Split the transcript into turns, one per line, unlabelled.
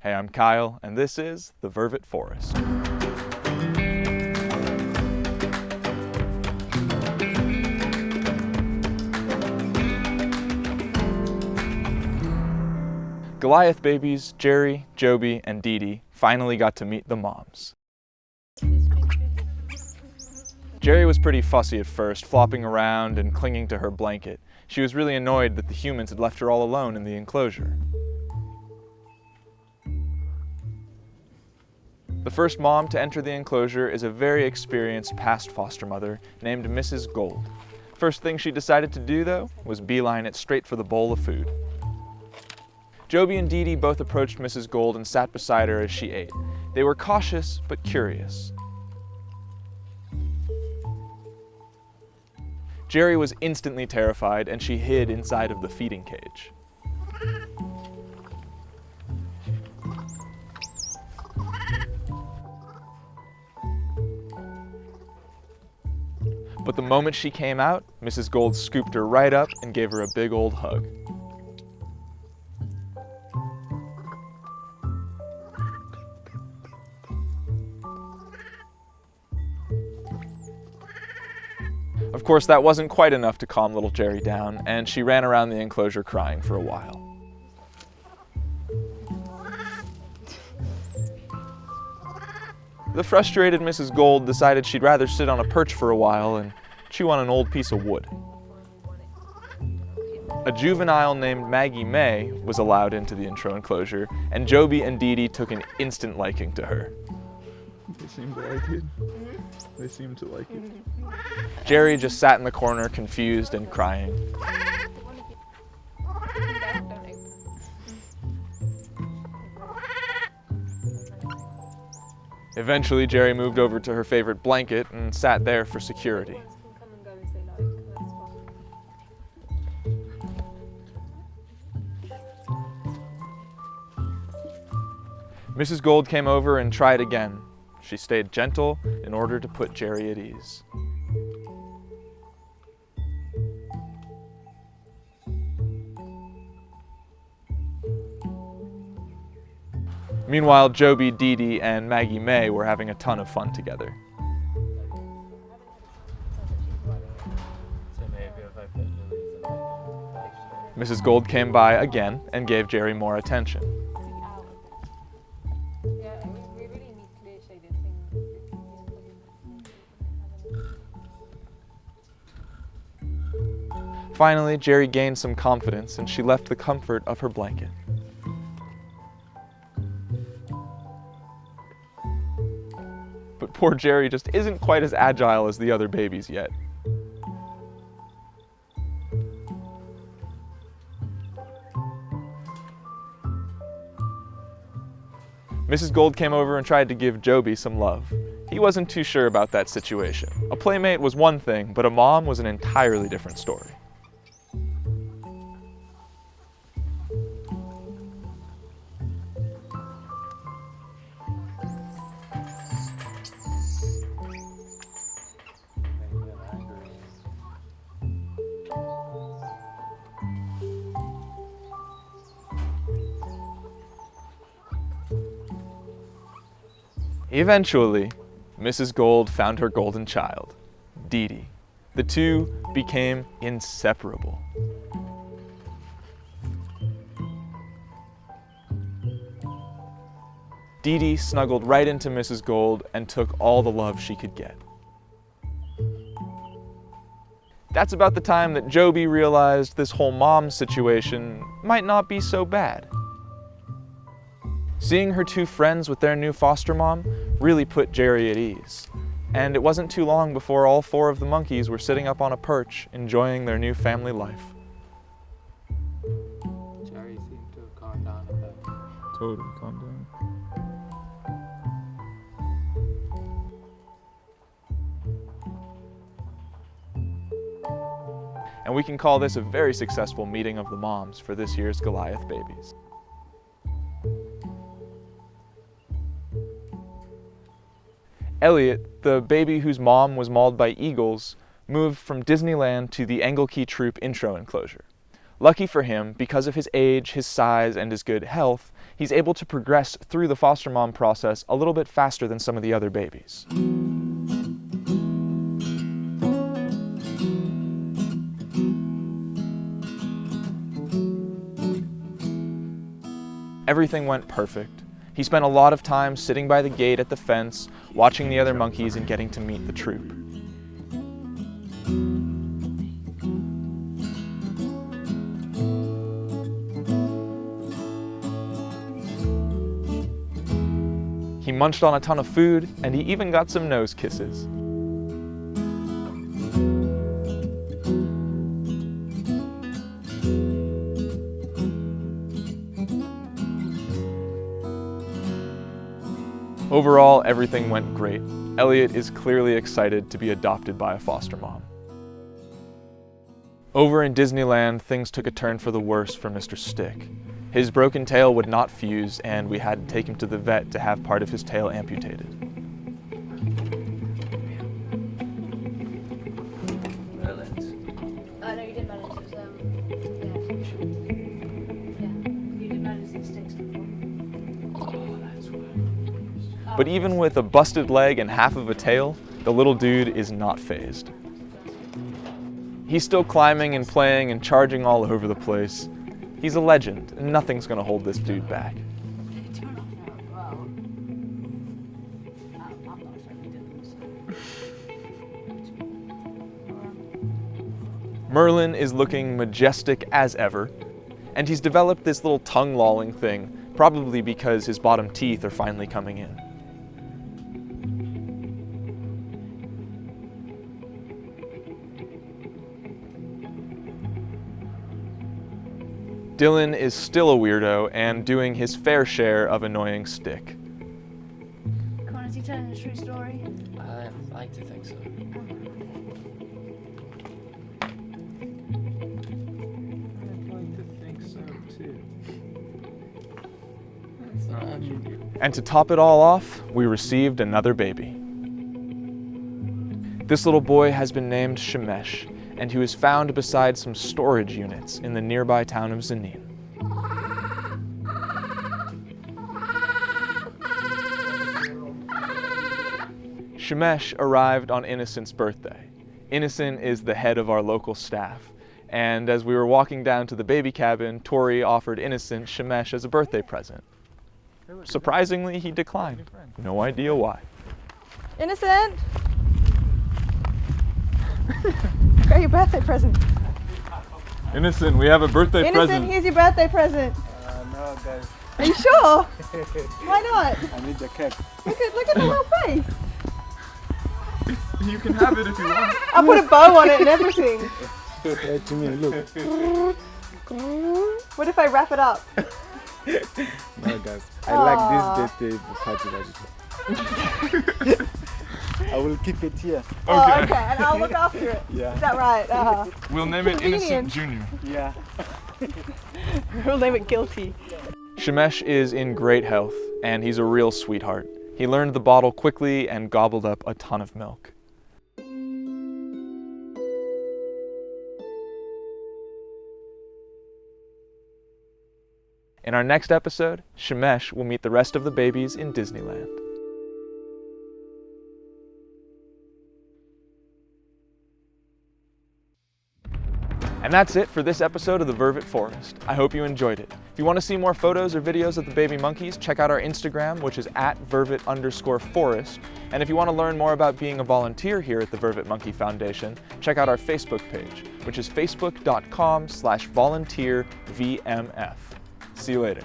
Hey, I'm Kyle, and this is the Vervet Forest. Goliath babies Jerry, Joby, and Dee Dee finally got to meet the moms. Jerry was pretty fussy at first, flopping around and clinging to her blanket. She was really annoyed that the humans had left her all alone in the enclosure. The first mom to enter the enclosure is a very experienced past foster mother named Mrs. Gold. First thing she decided to do, though, was beeline it straight for the bowl of food. Joby and Dee Dee both approached Mrs. Gold and sat beside her as she ate. They were cautious but curious. Jerry was instantly terrified, and she hid inside of the feeding cage. But the moment she came out, Mrs. Gold scooped her right up and gave her a big old hug. Of course, that wasn't quite enough to calm little Jerry down, and she ran around the enclosure crying for a while. The frustrated Mrs. Gold decided she'd rather sit on a perch for a while and chew on an old piece of wood. A juvenile named Maggie May was allowed into the intro enclosure, and Joby and Dee Dee took an instant liking to her.
They seem to like it. They seem to like it.
Jerry just sat in the corner, confused and crying. Eventually, Jerry moved over to her favorite blanket and sat there for security. Mrs. Gold came over and tried again. She stayed gentle in order to put Jerry at ease. Meanwhile, Joby, Dee Dee, and Maggie May were having a ton of fun together. Mrs. Gold came by again and gave Jerry more attention. Finally, Jerry gained some confidence and she left the comfort of her blanket. But poor Jerry just isn't quite as agile as the other babies yet. Mrs. Gold came over and tried to give Joby some love. He wasn't too sure about that situation. A playmate was one thing, but a mom was an entirely different story. Eventually, Mrs. Gold found her golden child, Dee Dee. The two became inseparable. Dee Dee snuggled right into Mrs. Gold and took all the love she could get. That's about the time that Joby realized this whole mom situation might not be so bad. Seeing her two friends with their new foster mom really put Jerry at ease. And it wasn't too long before all four of the monkeys were sitting up on a perch, enjoying their new family life.
Jerry seemed to have calmed down a bit.
Totally calmed down.
And we can call this a very successful meeting of the moms for this year's Goliath babies. Elliot, the baby whose mom was mauled by eagles, moved from Disneyland to the Engeltjie Troop intro enclosure. Lucky for him, because of his age, his size, and his good health, he's able to progress through the foster mom process a little bit faster than some of the other babies. Everything went perfect. He spent a lot of time sitting by the gate at the fence, watching the other monkeys and getting to meet the troop. He munched on a ton of food, and he even got some nose kisses. Overall, everything went great. Elliot is clearly excited to be adopted by a foster mom. Over in Disneyland, things took a turn for the worse for Mr. Stick. His broken tail would not fuse, and we had to take him to the vet to have part of his tail amputated.
Merlin's? No, you did Merlin's. Yeah, you did Merlin's and Sticks before.
Oh, that's what.
But even with a busted leg and half of a tail, the little dude is not fazed. He's still climbing and playing and charging all over the place. He's a legend, and nothing's gonna hold this dude back. Merlin is looking majestic as ever, and he's developed this little tongue-lolling thing, probably because his bottom teeth are finally coming in. Dylan is still a weirdo and doing his fair share of annoying Stick.
Come on, is he telling a true story?
I like to think so.
I'd like to think so too.
That's not what you do.
And to top it all off, we received another baby. This little boy has been named Shemesh, and he was found beside some storage units in the nearby town of Zanin. Shemesh arrived on Innocent's birthday. Innocent is the head of our local staff, and as we were walking down to the baby cabin, Tori offered Innocent Shemesh as a birthday present. Surprisingly, he declined. No idea why.
Innocent! Got your birthday present.
Innocent, we have a birthday
Innocent, here's your birthday present.
No, guys.
Are you sure? Why not?
I need the cake.
Look at the little face.
You can have it if you want.
I put a bow on it and everything.
Hey, to me, look.
What if I wrap it up?
No, guys. I like this birthday party. I will keep it here.
Oh, okay, and I'll look after it.
Yeah.
Is that right?
We'll name it Innocent
Convenient.
Jr.
Yeah.
We'll name it Guilty.
Shemesh is in great health, and he's a real sweetheart. He learned the bottle quickly and gobbled up a ton of milk. In our next episode, Shemesh will meet the rest of the babies in Disneyland. And that's it for this episode of the Vervet Forest. I hope you enjoyed it. If you want to see more photos or videos of the baby monkeys, check out our Instagram, which is @Vervet_Forest. And if you want to learn more about being a volunteer here at the Vervet Monkey Foundation, check out our Facebook page, which is facebook.com/volunteervmf. See you later.